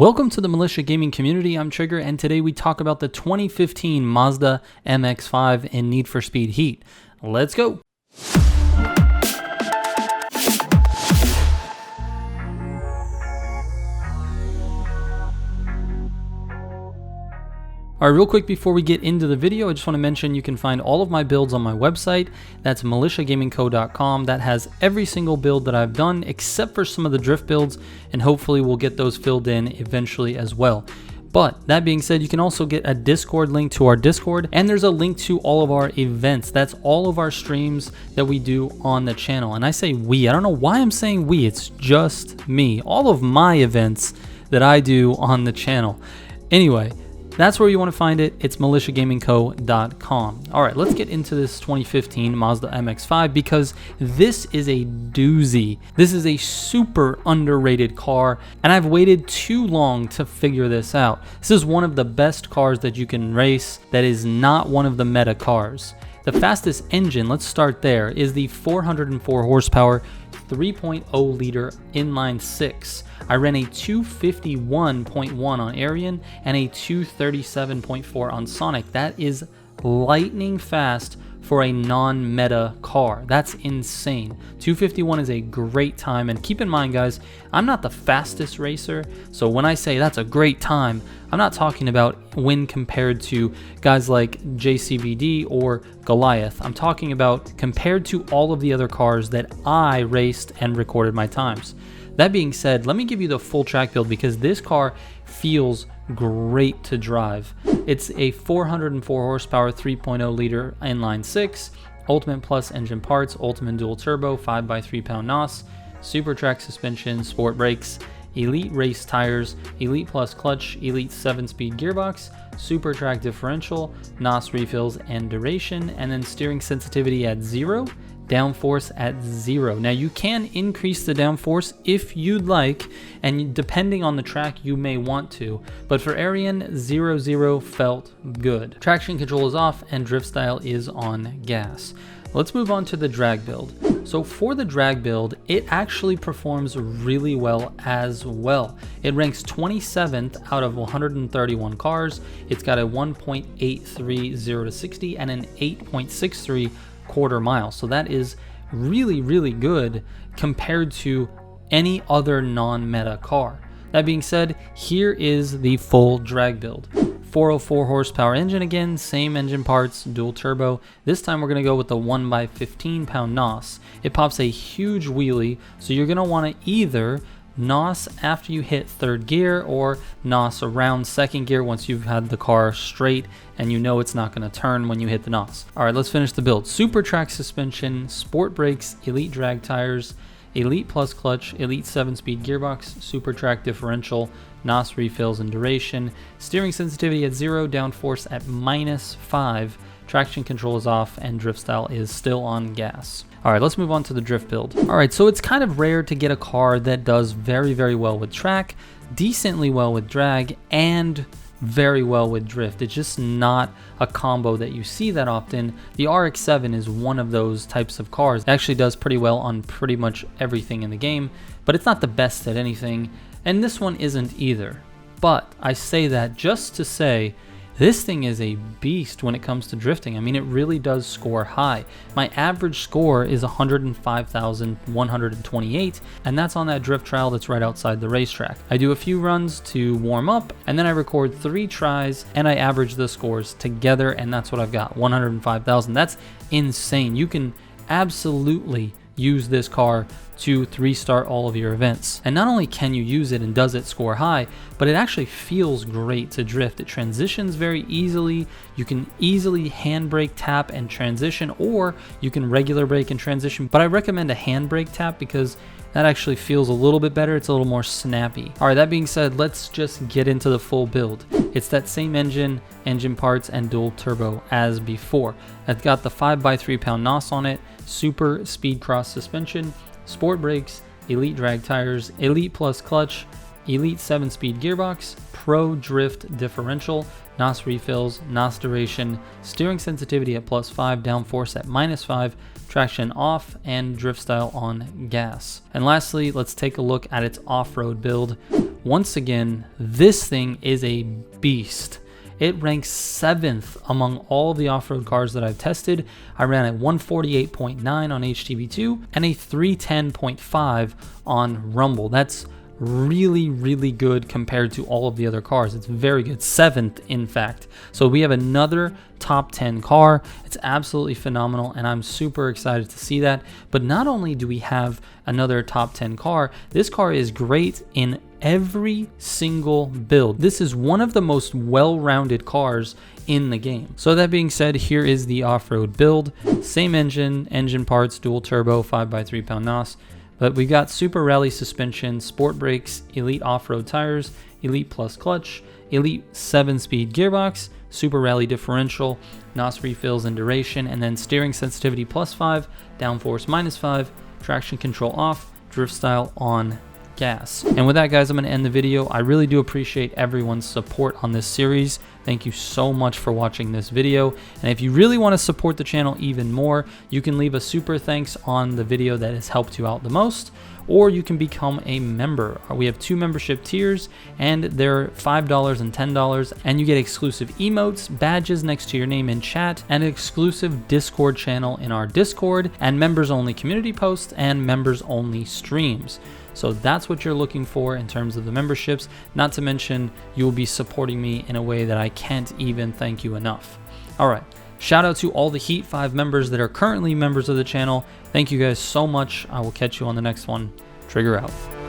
Welcome to the Militia Gaming community. I'm Trigger, and today we talk about the 2015 Mazda MX-5 in Need for Speed Heat. Let's go! Alright, real quick before we get into the video, I just want to mention you can find all of my builds on my website. That's militiagamingco.com. That has every single build that I've done except for some of the drift builds, and hopefully we'll get those filled in eventually as well. But that being said, you can also get a Discord link to our Discord, and there's a link to all of our events. That's all of our streams that we do on the channel. And I say we, I don't know why I'm saying we, it's just me. All of my events that I do on the channel. Anyway, that's where you want to find it. It's militiagamingco.com. All right, let's get into this 2015 Mazda MX-5 because this is a doozy. This is a super underrated car, and I've waited too long to figure this out. This is one of the best cars that you can race that is not one of the meta cars. The fastest engine, let's start there, is the 404 horsepower 3.0 liter inline 6. I ran a 251.1 on Arian and a 237.4 on Sonic. That is lightning fast for a non-meta car. That's insane. 251 is a great time, and keep in mind guys, I'm not the fastest racer, so when I say that's a great time, I'm not talking about when compared to guys like JCVD or Goliath. I'm talking about compared to all of the other cars that I raced and recorded my times. That being said, let me give you the full track build because this car feels great to drive. It's a 404 horsepower 3.0 liter inline 6, Ultimate Plus engine parts, Ultimate dual turbo, 5x3 pound NOS, super track suspension, sport brakes, Elite race tires, Elite Plus clutch, Elite 7-speed gearbox, super track differential, NOS refills and duration, and then steering sensitivity at 0, downforce at 0. Now you can increase the downforce if you'd like, and depending on the track you may want to, but for Arian, 0-0 felt good. Traction control is off and drift style is on gas. Let's move on to the drag build. So for the drag build, it actually performs really well as well. It ranks 27th out of 131 cars. It's got a 1.83 0 to 60 and an 8.63 quarter mile. So that is really good compared to any other non-meta car. That being said, here is the full drag build. 404 horsepower engine again, same engine parts, dual turbo. This time we're going to go with the 1x15 pound NOS. It pops a huge wheelie, so you're going to want to either NOS after you hit third gear or NOS around second gear once you've had the car straight and you know it's not going to turn when you hit the NOS. Alright, let's finish the build. Super track suspension, sport brakes, Elite drag tires, Elite Plus clutch, Elite 7-speed gearbox, super track differential, NOS refills and duration, steering sensitivity at 0, downforce at -5, traction control is off, and drift style is still on gas. Alright, let's move on to the drift build. Alright, so it's kind of rare to get a car that does very well with track, decently well with drag, and very well with drift. It's just not a combo that you see that often. The RX-7 is one of those types of cars. It actually does pretty well on pretty much everything in the game, but it's not the best at anything, and this one isn't either. But I say that just to say this thing is a beast when it comes to drifting. I mean, it really does score high. My average score is 105,128, and that's on that drift trial that's right outside the racetrack. I do a few runs to warm up, and then I record 3 tries, and I average the scores together, and that's what I've got, 105,000. That's insane. You can absolutely use this car to 3-star all of your events. And not only can you use it and does it score high, but it actually feels great to drift. It transitions very easily. You can easily handbrake tap and transition, or you can regular brake and transition, but I recommend a handbrake tap because that actually feels a little bit better. It's a little more snappy. All right, that being said, let's just get into the full build. It's that same engine, engine parts, and dual turbo as before. I've got the 5x3 pound NOS on it, super speed cross suspension, sport brakes, Elite drag tires, Elite Plus clutch, Elite 7-speed gearbox, Pro Drift differential, NOS refills, NOS duration, steering sensitivity at +5, downforce at -5, traction off, and drift style on gas. And lastly, let's take a look at its off-road build. Once again, this thing is a beast. It ranks 7th among all of the off-road cars that I've tested. I ran at 148.9 on HTV2 and a 310.5 on Rumble. That's really good compared to all of the other cars. It's very good, 7th in fact. So we have another top 10 car. It's absolutely phenomenal and I'm super excited to see that. But not only do we have another top 10 car, this car is great in every single build. This is one of the most well-rounded cars in the game. So that being said, here is the off-road build. Same engine parts, dual turbo, 5x3 pound NOS. But we've got Super Rally suspension, sport brakes, Elite off-road tires, Elite Plus clutch, Elite 7-speed gearbox, Super Rally differential, NOS refills and duration, and then steering sensitivity +5, downforce -5, traction control off, drift style on gas. And with that, guys, I'm going to end the video. I really do appreciate everyone's support on this series. Thank you so much for watching this video. And if you really want to support the channel even more, you can leave a super thanks on the video that has helped you out the most, or you can become a member. We have 2 membership tiers, and they're $5 and $10, and you get exclusive emotes, badges next to your name in chat, and an exclusive Discord channel in our Discord, and members only community posts and members only streams. So that's what you're looking for in terms of the memberships. Not to mention, you will be supporting me in a way that I can't even thank you enough. All right, shout out to all the Heat 5 members that are currently members of the channel. Thank you guys so much. I will catch you on the next one. Trigger out.